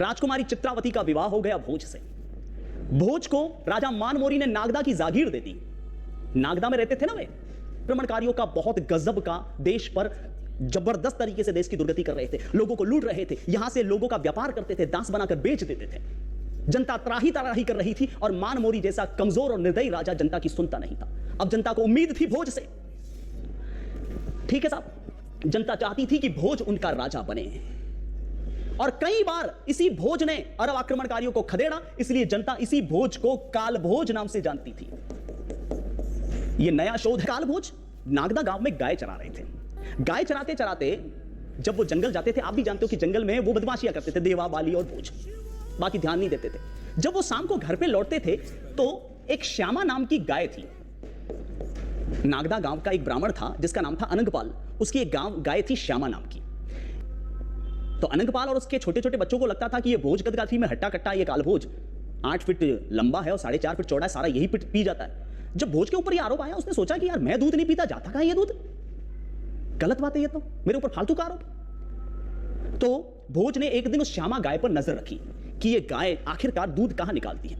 राजकुमारी चित्रावती का विवाह हो गया भोज से। भोज को राजा मानमोरी ने नागदा की जागीर दे दी। नागदा में रहते थे ना वे, आक्रमणकारियों का बहुत गजब का देश पर जबरदस्त तरीके से देश की दुर्गति कर रहे थे, लोगों को लूट रहे थे, यहां से लोगों का व्यापार करते थे, दास बनाकर बेच देते थे। जनता त्राही तराही कर रही थी और मानमोरी जैसा कमजोर और निर्दयी राजा जनता की सुनता नहीं था। अब जनता को उम्मीद थी भोज से। ठीक है साहब, जनता चाहती थी कि भोज उनका राजा बने और कई बार इसी भोज ने अरब आक्रमणकारियों को खदेड़ा, इसलिए जनता इसी भोज को कालभोज नाम से जानती थी। यह नया शोध है। कालभोज नागदा गांव में गाय चरा रहे थे। गाय चराते चराते जब वो जंगल जाते थे, आप भी जानते हो कि जंगल में वो बदमाशियां करते थे, देवा बाली और भोज, बाकी ध्यान नहीं देते थे। जब वो शाम को घर पे लौटते थे तो एक श्यामा नाम की गाय थी। नागदा गांव का एक ब्राह्मण था जिसका नाम था अनंगपाल, उसकी एक गाय थी श्यामा नाम की। तो अनंगपाल और उसके छोटे छोटे बच्चों को लगता था कि ये भोज गदगाथी में हट्टा कट्टा, ये कालभोज 8 फीट लंबा है और 4.5 फीट चौड़ा है, सारा यही पी जाता है। जब भोज के ऊपर ये आरोप आया, उसने सोचा कि यार मैं दूध नहीं पीता, जाता कहां ये दूध, गलत बात है ये तो, मेरे ऊपर फालतू का आरोप। तो भोज ने एक दिन उस श्यामा गाय पर नजर रखी कि ये गाय आखिरकार दूध कहां निकालती है।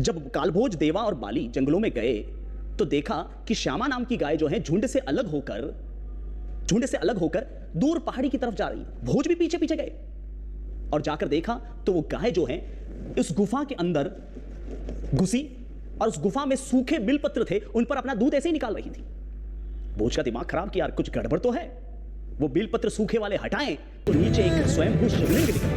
जब कालभोज, देवा और बाली जंगलों में गए तो देखा कि श्यामा नाम की गाय जो है झुंड से अलग होकर दूर पहाड़ी की तरफ जा रही है। भोज भी पीछे पीछे गए और जाकर देखा तो वो गाय जो है उस गुफा के अंदर घुसी और उस गुफा में सूखे बिलपत्र थे, उन पर अपना दूध ऐसे ही निकाल रही थी। भोज का दिमाग खराब कि यार कुछ गड़बड़ तो है। वो बिलपत्र सूखे वाले हटाएं तो नीचे एक स्वयंभू शिवलिंग दिखा।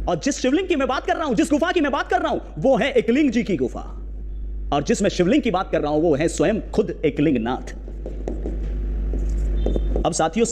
और जिस शिवलिंग की मैं बात कर रहा हूं, जिस गुफा की मैं बात कर रहा हूं, वो है एकलिंग जी की गुफा। और जिसमें शिवलिंग की बात कर रहा हूं वो है स्वयं खुद एकलिंग नाथ। अब साथियों